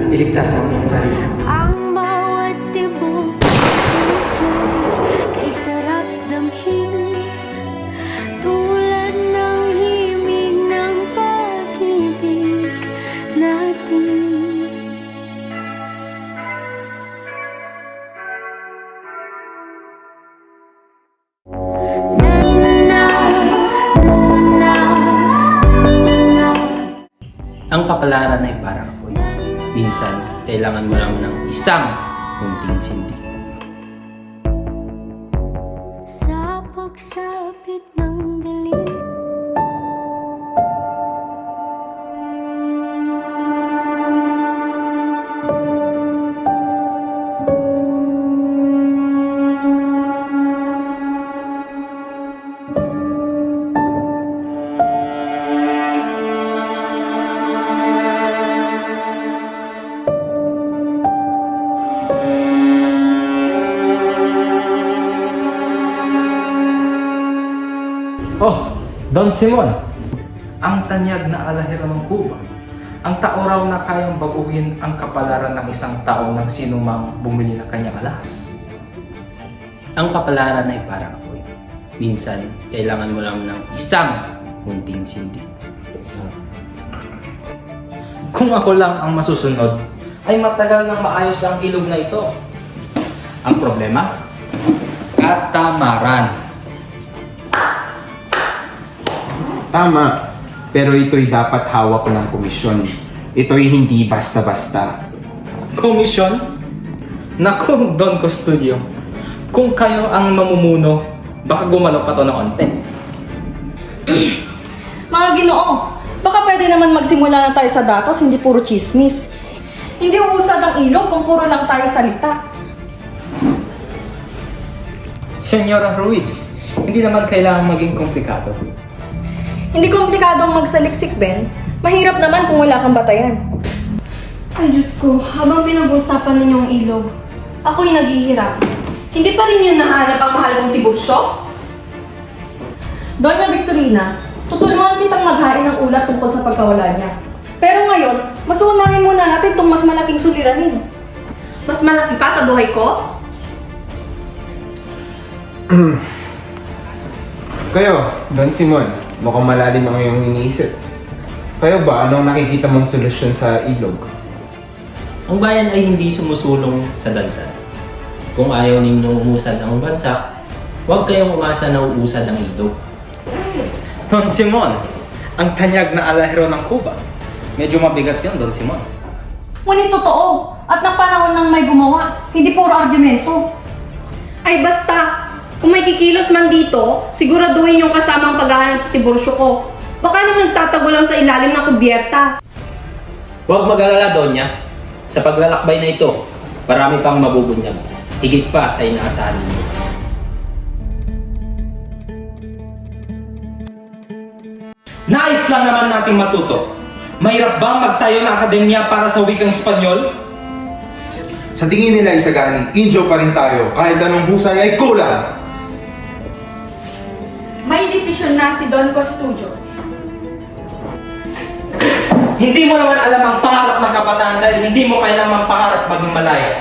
iligtas mo ang sarili. Ang bawat tibok puso kay sarap damhin, tulad ng himig ng pag-ibig natin. Ang kapalaran ay parang apoy. Minsan, kailangan mo lang ng isang munting sindi. Sa pagsapit ng dilim, Oh, Don Simon. Ang tanyag na alahero ng Cuba. Ang tao raw na kayang baguhin ang kapalaran ng isang tao ng sinumang bumili ng kanyang alahas. Ang kapalaran ay parang apoy. Minsan, kailangan mo lang ng isang munting sindi. Kung ako lang ang masusunod, ay matagal nang maayos ang ilog na ito. Ang problema? Katamaran. Tama, pero ito'y dapat hawak ng komisyon. Ito'y hindi basta-basta. Komisyon? Naku, Don Custodio. Kung kayo ang mamumuno, baka gumalaw pa to ng onte. Mga Ginoo, baka pwede naman magsimula na tayo sa datos, hindi puro chismis. Hindi uusad ang ilog kung puro lang tayo salita. Senyora Ruiz, hindi naman kailangan maging komplikado. Hindi komplikadong magsaliksik, Ben. Mahirap naman kung wala kang batayan. Ay, Diyos ko, habang pinag-uusapan ninyong ilog, ako'y naghihirap. Hindi pa rin yun nahanap ang mahal kong Tiburcio? Doña Victorina, tutulungan kitang maghain ng ulat tungkol sa pagkawala niya. Pero ngayon, mas unangin muna natin itong mas malaking suliranin. Mas malaki pa sa buhay ko? Kayo, Don Simon, mukhang malalim ang iyong iniisip. Kayo ba, anong nakikita mong solusyon sa ilog? Ang bayan ay hindi sumusulong sa daldal. Kung ayaw ninyong umusad ang bansa, huwag kayong umasa na uusad ang ilog. Don Simon, ang tanyag na alahero ng Cuba. Medyo mabigat yun, Don Simon. Ngunit totoo, at ng panahon ng may gumawa, hindi puro argumento. Ay basta, kung may kikilos man dito, siguraduhin yung kasamang paghahanap sa Tiburcio ko. Baka naman nagtatago lang sa ilalim ng kubyerta. Huwag mag-alala, Donya. Sa paglalakbay na ito, marami pang mabubunyag. Higit pa sa inaasahan ninyo. Nais lang naman nating matuto. Mahirap bang magtayo ng akademya para sa wikang Espanyol? Sa tingin nila Isagani, Indio pa rin tayo kahit anong husay ay kulang. May desisyon na si Don Custodio. Hindi mo naman alam ang pangarap ng kabataan dahil hindi mo kailangang pangarap maging malaya.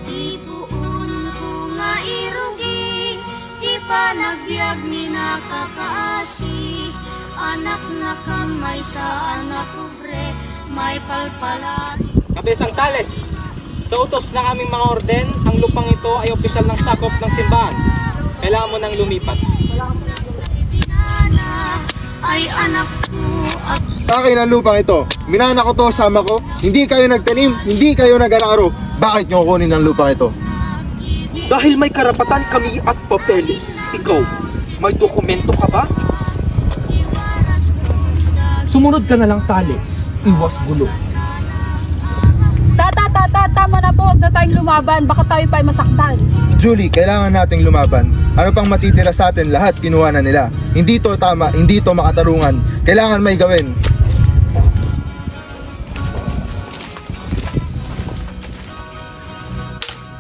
Ibuun ko nga irugi, di pa nagbiag ni nakakaasi. Anak na kamay sa anak ubre, may palpalan. Kabesang Tales, sa utos ng aming mga orden, ang lupang ito ay opisyal ng sakop ng simbahan. Kailangan mo nang lumipat. Pinana ay anak ko at Akin ang lupang ito. Minana ko to, sama ko. Hindi kayo nagtanim, hindi kayo nag-alaro. Bakit nyo kunin ang lupang ito? Dahil may karapatan kami at papeles. Ikaw, may dokumento ka ba? Sumunod ka na lang, Tales. Iwas gulo. Tama na po, huwag na tayong lumaban, baka tayo pa'y masaktan. Julie, kailangan nating lumaban. Ano pang matitira sa atin, lahat kinuha na nila. Hindi to tama, hindi to makatarungan. Kailangan may gawin.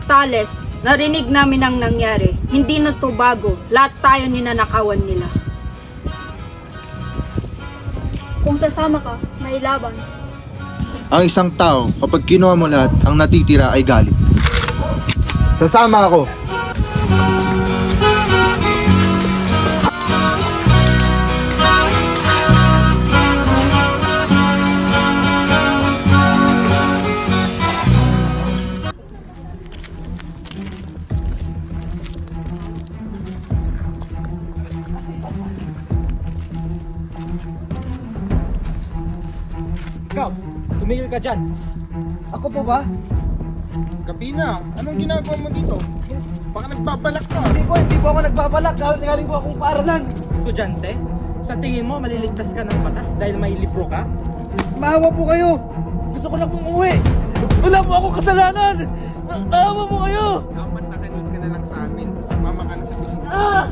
Tales, narinig namin ang nangyari. Hindi na to bago. Lahat tayo ninanakawan nila. Kung sasama ka, may laban. Ang isang tao, kapag kinuha mo lahat, ang natitira ay galit. Sasama ako. Ikaw, tumigil ka dyan. Ako po ba? Kapina, anong ginagawa mo dito? Baka nagbabalak ka. Hindi po ako nagbabalak. Galing po akong paaralan. Estudyante, sa tingin mo maliligtas ka ng batas dahil may libro ka? Maawa po kayo. Gusto ko lang pong umuwi. Wala po akong kasalanan. Maawa po kayo. Dapat nakanig ka na lang sa amin. Mama ka na sa bisita. Ah!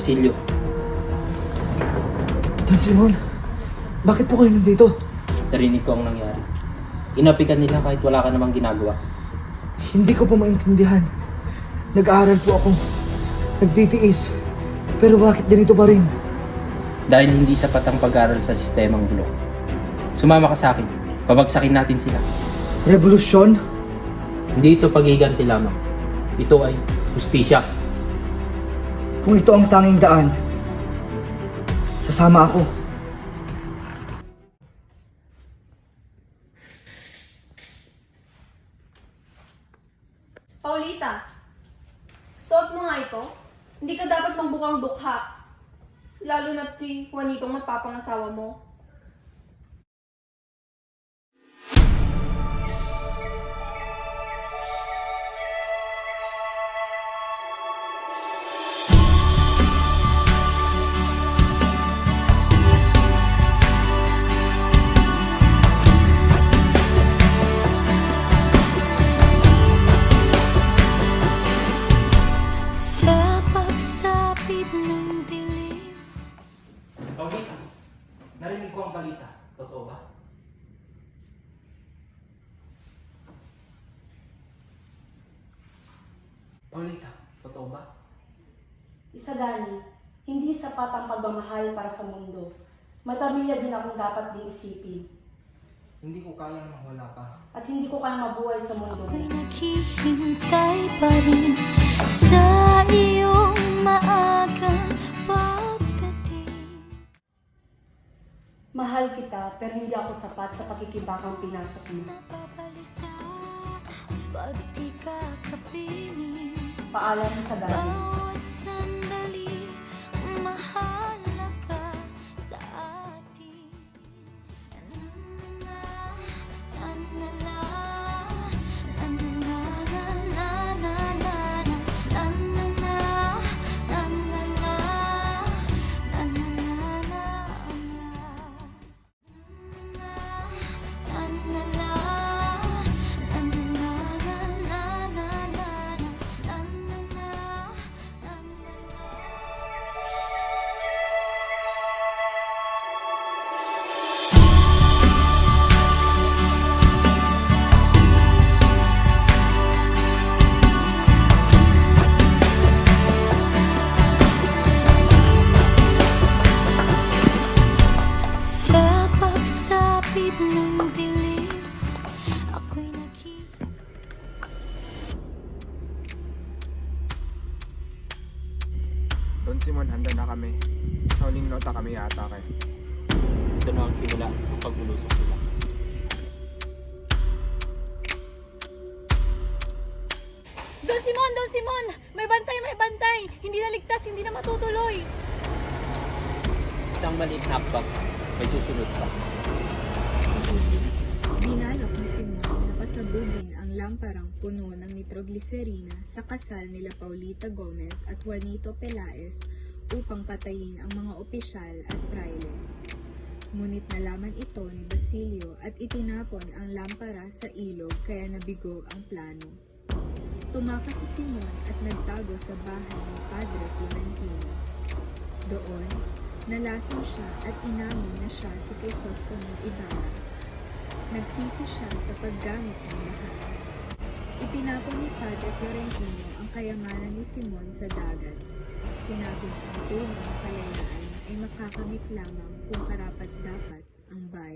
Basilio, Don Simon, bakit po kayo nandito? narinig ko ang nangyari. Inapikan nila kahit wala ka namang ginagawa. Hindi ko po maintindihan. Nag-aaral po ako. Nagtitiis. Pero bakit ganito pa rin? Dahil hindi sapat ang pag-aral sa sistemang bulok. Sumama ka sa akin. Pabagsakin natin sila. Revolusyon? Hindi ito paghiganti lamang. Ito ay hustisya. Kung ito ang tanging daan, sasama ako. Paulita, suot mo nga ito. Hindi ka dapat magbukang dukha. Lalo na si Juanitong magpapangasawa mo. Sa pagsapit ng dilim. Paulita, narinig ko ang balita. Totoo ba? Paulita, totoo ba? Isagani, hindi sapat ang pagmamahal para sa mundo. May pamilya din akong dapat ding isipin. Hindi ko kayang mawala ka. At hindi ko kaya mabuhay sa mundo. Ako'y naghihintay pa rin sa iyong maagang pagdating. Mahal kita, pero hindi ako sapat sa pakikibakang pinasok mo. Napabalisa pag di ka kapiling. Paalam sa dami. Bawat sandali mahalaga sa atin. Sa pagsapit ng dilim, ako'y Don Simon, handa na kami. Sa huling nota kami yata kayo. Ito na ang simula ng pagbulusok nila. Don Simon! May bantay, may bantay! Hindi na ligtas, hindi na matutuloy! Isang maliit na hakbang, may susunod pa. Dinalok ni Simon na pasabugin ang lamparang puno ng nitrogliserina sa kasal nila Paulita Gomez at Juanito Pelaez upang patayin ang mga opisyal at praile. Ngunit nalaman ito ni Basilio at itinapon ang lampara sa ilog kaya nabigo ang plano. Tumakas si Simon at nagtago sa bahay ni Padre Clementino. Doon, nalasong siya at inamin na siya si Crisostomo Ibarra. Nagsisi siya sa paggamit ng lahas. Itinapon ni Padre Florentino ang kayamanan ni Simon sa dagat. Sinabing ang tunay na kalayaan ay makakamit lamang kung karapat-dapat ang bayan.